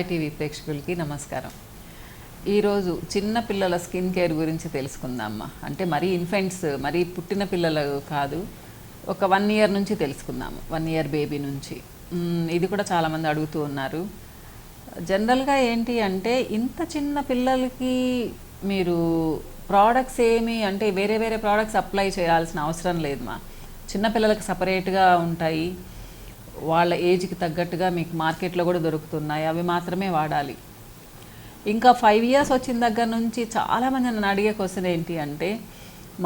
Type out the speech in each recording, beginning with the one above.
Sai TV ప్రేక్షకులకి నమస్కారం. ఈరోజు చిన్న పిల్లల స్కిన్ కేర్ గురించి తెలుసుకుందామా. అంటే మరీ ఇన్ఫెంట్స్, మరీ పుట్టిన పిల్లలు కాదు, ఒక 1 ఇయర్ నుంచి తెలుసుకుందాము. 1 ఇయర్ బేబీ నుంచి. ఇది కూడా చాలామంది అడుగుతూ ఉన్నారు. జనరల్గా ఏంటి అంటే ఇంత చిన్న పిల్లలకి మీరు ప్రోడక్ట్స్ ఏమి అంటే వేరే వేరే ప్రోడక్ట్స్ అప్లై చేయాల్సిన అవసరం లేదు మా. చిన్నపిల్లలకి సపరేట్గా ఉంటాయి, వాళ్ళ ఏజ్కి తగ్గట్టుగా మీకు మార్కెట్లో కూడా దొరుకుతున్నాయి, అవి మాత్రమే వాడాలి. ఇంకా 5 ఇయర్స్ వచ్చిన దగ్గర నుంచి చాలామంది నన్ను అడిగే క్వశ్చన్ ఏంటి అంటే,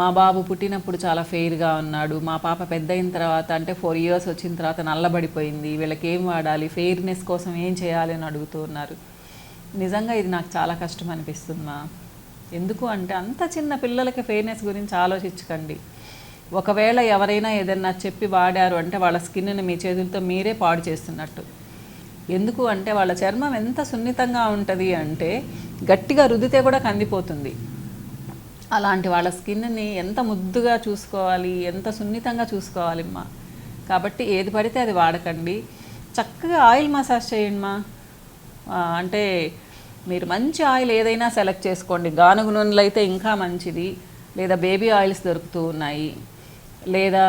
మా బాబు పుట్టినప్పుడు చాలా ఫెయిర్గా ఉన్నాడు, మా పాప పెద్ద అయిన తర్వాత అంటే 4 ఇయర్స్ వచ్చిన తర్వాత నల్లబడిపోయింది, వీళ్ళకి ఏం వాడాలి, ఫెయిర్నెస్ కోసం ఏం చేయాలి అని అడుగుతూ ఉన్నారు. నిజంగా ఇది నాకు చాలా కష్టం అనిపిస్తుందా. ఎందుకు అంటే అంత చిన్న పిల్లలకి ఫెయిర్నెస్ గురించి ఆలోచించకండి. ఒకవేళ ఎవరైనా ఏదన్నా చెప్పి వాడారు అంటే వాళ్ళ స్కిన్ని మీ చేతులతో మీరే పాడు చేస్తున్నట్టు. ఎందుకు అంటే వాళ్ళ చర్మం ఎంత సున్నితంగా ఉంటుంది అంటే గట్టిగా రుద్దితే కూడా కందిపోతుంది. అలాంటి వాళ్ళ స్కిన్ని ఎంత ముద్దుగా చూసుకోవాలి, ఎంత సున్నితంగా చూసుకోవాలి మా. కాబట్టి ఏది పడితే అది వాడకండి. చక్కగా ఆయిల్ మసాజ్ చేయండి మా. అంటే మీరు మంచి ఆయిల్ ఏదైనా సెలెక్ట్ చేసుకోండి. గానుగ నూనెలు అయితే ఇంకా మంచిది, లేదా బేబీ ఆయిల్స్ దొరుకుతూ ఉన్నాయి, లేదా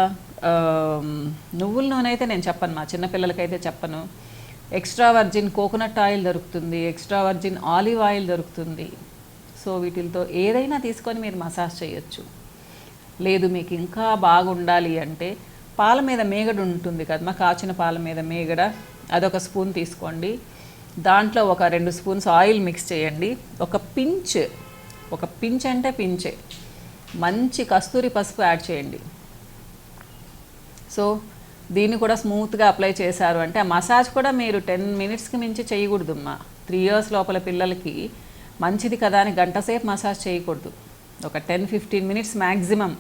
నువ్వుల నూనె అయితే నేను చెప్పను మా, చిన్నపిల్లలకైతే చెప్పను. ఎక్స్ట్రా వర్జిన్ కోకోనట్ ఆయిల్ దొరుకుతుంది, ఎక్స్ట్రా వర్జిన్ ఆలివ్ ఆయిల్ దొరుకుతుంది. సో వీటితో ఏదైనా తీసుకొని మీరు మసాజ్ చేయొచ్చు. లేదు మీకు ఇంకా బాగుండాలి అంటే పాల మీద మేగడ ఉంటుంది కదా మా, కాచిన పాల మీద మేగడ, అదొక స్పూన్ తీసుకోండి. దాంట్లో ఒక 2 స్పూన్స్ ఆయిల్ మిక్స్ చేయండి. ఒక పించ్ అంటే పించే మంచి కస్తూరి పసుపు యాడ్ చేయండి. సో దీన్ని కూడా స్మూత్గా అప్లై చేశారు అంటే ఆ మసాజ్ కూడా మీరు 10 మినిట్స్కి మించి చేయకూడదమ్మా. 3 ఇయర్స్ లోపల పిల్లలకి మంచిది కదా అని గంట సేపు మసాజ్ చేయకూడదు. ఒక 10-15 మినిట్స్ మ్యాక్సిమం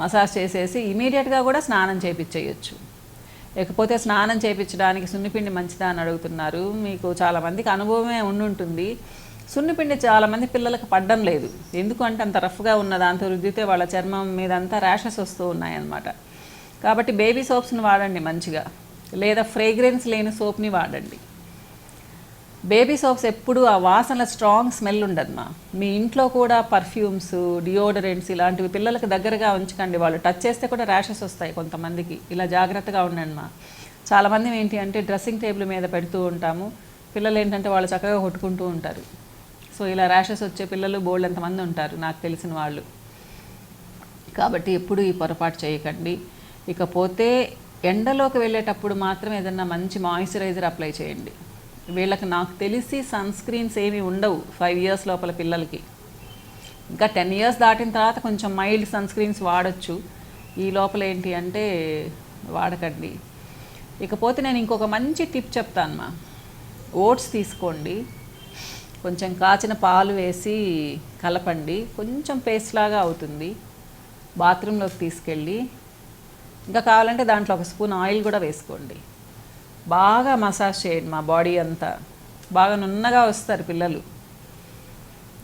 మసాజ్ చేసేసి ఇమీడియట్గా కూడా స్నానం చేయించేయచ్చు. లేకపోతే స్నానం చేయించడానికి సున్నిపిండి మంచిదా అని అడుగుతున్నారు. మీకు చాలామందికి అనుభవమే ఉండుంటుంది. సున్నిపిండి చాలామంది పిల్లలకు పడడం లేదు. ఎందుకంటే అంత రఫ్గా ఉన్న దాంతో రుద్దితే వాళ్ళ చర్మం మీద అంతా ర్యాషెస్ వస్తూ ఉన్నాయన్నమాట. కాబట్టి బేబీ సోప్స్ని వాడండి మంచిగా, లేదా ఫ్రేగ్రెన్స్ లేని సోప్ని వాడండి. బేబీ సోప్స్ ఎప్పుడు ఆ వాసన స్ట్రాంగ్ స్మెల్ ఉండదు మా. మీ ఇంట్లో కూడా పర్ఫ్యూమ్స్, డియోడరెంట్స్ ఇలాంటివి పిల్లలకు దగ్గరగా ఉంచకండి. వాళ్ళు టచ్ చేస్తే కూడా ర్యాషెస్ వస్తాయి కొంతమందికి. ఇలా జాగ్రత్తగా ఉండండి మా. చాలామంది ఏంటి అంటే డ్రెస్సింగ్ టేబుల్ మీద పెడుతూ ఉంటాము, పిల్లలు ఏంటంటే వాళ్ళు చక్కగా కొట్టుకుంటూ ఉంటారు. సో ఇలా ర్యాషెస్ వచ్చే పిల్లలు బోల్డ్ ఎంతమంది ఉంటారు నాకు తెలిసిన వాళ్ళు. కాబట్టి ఎప్పుడు ఈ పొరపాటు చేయకండి. ఇకపోతే ఎండలోకి వెళ్ళేటప్పుడు మాత్రం ఏదన్నా మంచి మాయిశ్చరైజర్ అప్లై చేయండి. వీళ్ళకి నాకు తెలిసి సన్ స్క్రీన్స్ ఏమీ ఉండవు 5 ఇయర్స్ లోపల పిల్లలకి. ఇంకా 10 ఇయర్స్ దాటిన తర్వాత కొంచెం మైల్డ్ సన్ స్క్రీన్స్ వాడచ్చు. ఈ లోపల ఏంటి అంటే వాడకండి. ఇకపోతే నేను ఇంకొక మంచి టిప్ చెప్తాను మా. ఓట్స్ తీసుకోండి, కొంచెం కాచిన పాలు వేసి కలపండి, కొంచెం పేస్ట్ లాగా అవుతుంది. బాత్రూంలోకి తీసుకెళ్ళి ఇంకా కావాలంటే దాంట్లో ఒక స్పూన్ ఆయిల్ కూడా వేసుకోండి. బాగా మసాజ్ చేయండి మా బాడీ అంతా. బాగా నున్నగా వస్తారు పిల్లలు,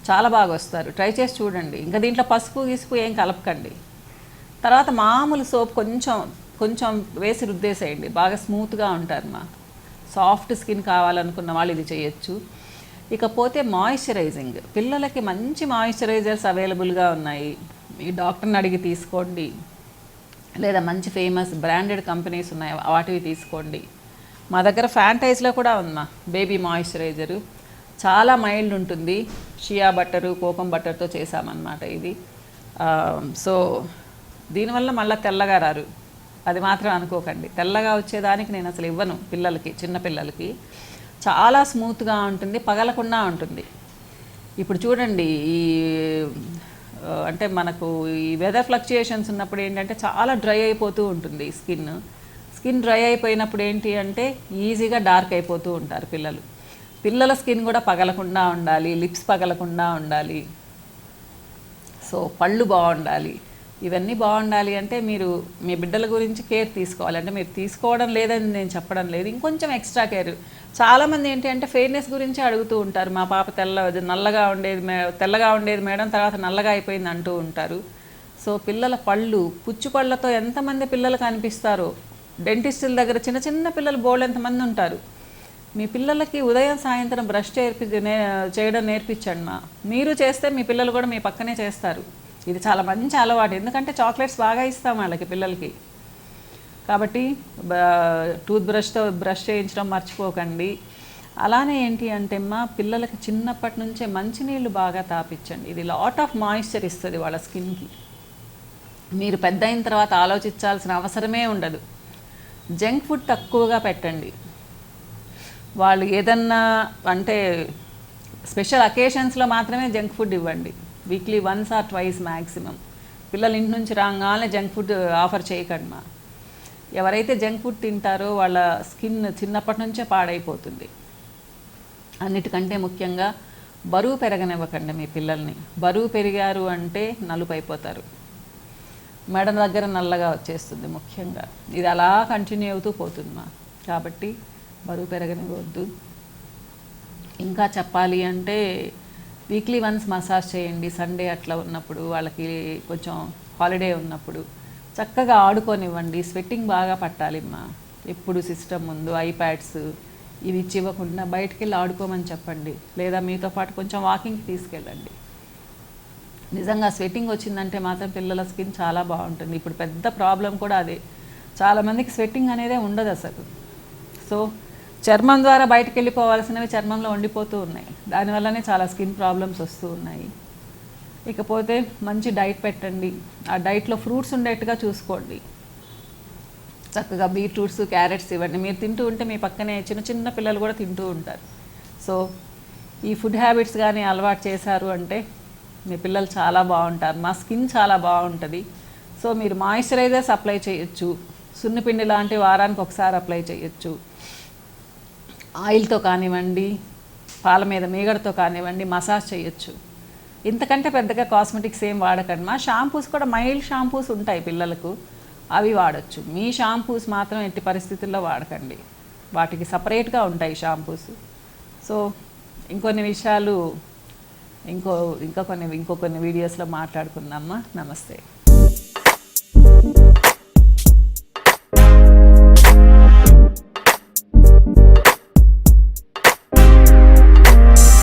చాలా బాగా వస్తారు. ట్రై చేసి చూడండి. ఇంకా దీంట్లో పసుపు గిసుపు ఏం కలపకండి. తర్వాత మామూలు సోప్ కొంచెం వేసి రుద్దేసేయండి. బాగా స్మూత్గా ఉంటారు మా. సాఫ్ట్ స్కిన్ కావాలనుకున్న వాళ్ళు ఇది చేయొచ్చు. ఇకపోతే మాయిశ్చరైజింగ్, పిల్లలకి మంచి మాయిశ్చరైజర్స్ అవైలబుల్గా ఉన్నాయి. మీ డాక్టర్ని అడిగి తీసుకోండి, లేదా మంచి ఫేమస్ బ్రాండెడ్ కంపెనీస్ ఉన్నాయి, వాటివి తీసుకోండి. మా దగ్గర ఫ్యాంటైజ్లో కూడా ఉందా బేబీ మాయిశ్చరైజరు, చాలా మైల్డ్ ఉంటుంది. షియా బట్టరు, కోకం బట్టర్తో చేసామన్నమాట ఇది. సో దీనివల్ల మళ్ళీ తెల్లగా రారు, అది మాత్రం అనుకోకండి. తెల్లగా వచ్చేదానికి నేను అసలు ఇవ్వను పిల్లలకి, చిన్నపిల్లలకి. చాలా స్మూత్గా ఉంటుంది, పగలకుండా ఉంటుంది. ఇప్పుడు చూడండి, ఈ అంటే మనకు ఈ వెదర్ ఫ్లక్చుయేషన్స్ ఉన్నప్పుడు ఏంటంటే చాలా డ్రై అయిపోతూ ఉంటుంది స్కిన్ డ్రై అయిపోయినప్పుడు ఏంటి అంటే ఈజీగా డార్క్ అయిపోతూ ఉంటారు పిల్లల స్కిన్ కూడా పగలకుండా ఉండాలి, లిప్స్ పగలకుండా ఉండాలి, సో పళ్ళు బాగుండాలి. ఇవన్నీ బాగుండాలి అంటే మీరు మీ బిడ్డల గురించి కేర్ తీసుకోవాలి. అంటే మీరు తీసుకోవడం లేదని నేను చెప్పడం లేదు, ఇంకొంచెం ఎక్స్ట్రా కేర్. చాలామంది ఏంటి అంటే ఫెయిర్నెస్ గురించి అడుగుతూ ఉంటారు. మా పాప తెల్లగా ఉండేది మేడం, తర్వాత నల్లగా అయిపోయింది అంటూ ఉంటారు. సో పిల్లల పళ్ళు, పుచ్చు పళ్ళతో ఎంతమంది పిల్లలు కనిపిస్తారో. డెంటిస్టుల దగ్గర చిన్న చిన్న పిల్లలు బోల్డ్ ఎంతమంది ఉంటారు. మీ పిల్లలకి ఉదయం సాయంత్రం బ్రష్ చేయడం నేర్పించండి మా. మీరు చేస్తే మీ పిల్లలు కూడా మీ పక్కనే చేస్తారు. ఇది చాలా మంచి అలవాటు, ఎందుకంటే చాక్లెట్స్ బాగా ఇస్తాం వాళ్ళకి పిల్లలకి. కాబట్టి టూత్ బ్రష్తో బ్రష్ చేయించడం మర్చిపోకండి. అలానే ఏంటి అంటే మా పిల్లలకి చిన్నప్పటి నుంచే మంచినీళ్ళు బాగా తాపించండి. ఇది లాట్ ఆఫ్ మాయిశ్చర్ ఇస్తుంది వాళ్ళ స్కిన్కి. మీరు పెద్ద అయిన తర్వాత ఆలోచించాల్సిన అవసరమే ఉండదు. జంక్ ఫుడ్ తక్కువగా పెట్టండి. వాళ్ళు ఏదన్నా అంటే స్పెషల్ అకేషన్స్లో మాత్రమే జంక్ ఫుడ్ ఇవ్వండి. Weekly 1 or 2 maximum. పిల్లలు ఇంటి నుంచి రాగానే జంక్ ఫుడ్ ఆఫర్ చేయకండి మా. ఎవరైతే జంక్ ఫుడ్ తింటారో వాళ్ళ స్కిన్ చిన్నప్పటి నుంచే పాడైపోతుంది. అన్నిటికంటే ముఖ్యంగా బరువు పెరగనివ్వకండి మీ పిల్లల్ని. బరువు పెరిగారు అంటే నలుపు అయిపోతారు, మెడ దగ్గర నల్లగా వచ్చేస్తుంది ముఖ్యంగా. ఇది అలా కంటిన్యూ అవుతూ పోతుంది మా. కాబట్టి బరువు పెరగనివ్వద్దు. ఇంకా చెప్పాలి అంటే వీక్లీ 1 మసాజ్ చేయండి. సండే అట్లా ఉన్నప్పుడు, వాళ్ళకి కొంచెం హాలిడే ఉన్నప్పుడు చక్కగా ఆడుకోనివ్వండి. స్వెట్టింగ్ బాగా పట్టాలి మా. ఎప్పుడు సిస్టమ్ ముందు ఐప్యాడ్స్ ఇవి ఇచ్చి ఇవ్వకుండా బయటికి వెళ్ళి ఆడుకోమని చెప్పండి. లేదా మీతో పాటు కొంచెం వాకింగ్కి తీసుకెళ్ళండి. నిజంగా స్వెట్టింగ్ వచ్చిందంటే మాత్రం పిల్లల స్కిన్ చాలా బాగుంటుంది. ఇప్పుడు పెద్ద ప్రాబ్లం కూడా అదే. చాలామందికి స్వెట్టింగ్ అనేదే ఉండదు అసలు. సో చర్మం ద్వారా బయటకు వెళ్ళిపోవాల్సినవి చర్మంలో ఉండిపోతూ ఉన్నాయి. దానివల్లనే చాలా స్కిన్ ప్రాబ్లమ్స్ వస్తూ ఉన్నాయి. ఇకపోతే మంచి డైట్ పెట్టండి. ఆ డైట్లో ఫ్రూట్స్ ఉండేట్టుగా చూసుకోండి. చక్కగా బీట్రూట్స్, క్యారెట్స్ ఇవ్వండి. మీరు తింటూ ఉంటే మీ పక్కనే చిన్న చిన్న పిల్లలు కూడా తింటూ ఉంటారు. సో ఈ ఫుడ్ హ్యాబిట్స్ కానీ అలవాటు చేశారు అంటే మీ పిల్లలు చాలా బాగుంటారు. మా స్కిన్ చాలా బాగుంటుంది. సో మీరు మాయిశ్చరైజర్స్ అప్లై చేయొచ్చు. సున్నిపిండి లాంటి వారానికి ఒకసారి అప్లై చేయొచ్చు. ఆయిల్తో కానివ్వండి, పాల మీద మీగడతో కానివ్వండి మసాజ్ చేయొచ్చు. ఇంతకంటే పెద్దగా కాస్మెటిక్స్ ఏం వాడకండి మా. షాంపూస్ కూడా మైల్డ్ షాంపూస్ ఉంటాయి పిల్లలకు, అవి వాడచ్చు. మీ షాంపూస్ మాత్రం ఎట్టి పరిస్థితుల్లో వాడకండి. వాటికి సపరేట్గా ఉంటాయి షాంపూస్. సో ఇంకొన్ని విషయాలు ఇంకో కొన్ని వీడియోస్లో మాట్లాడుకుందామా. నమస్తే.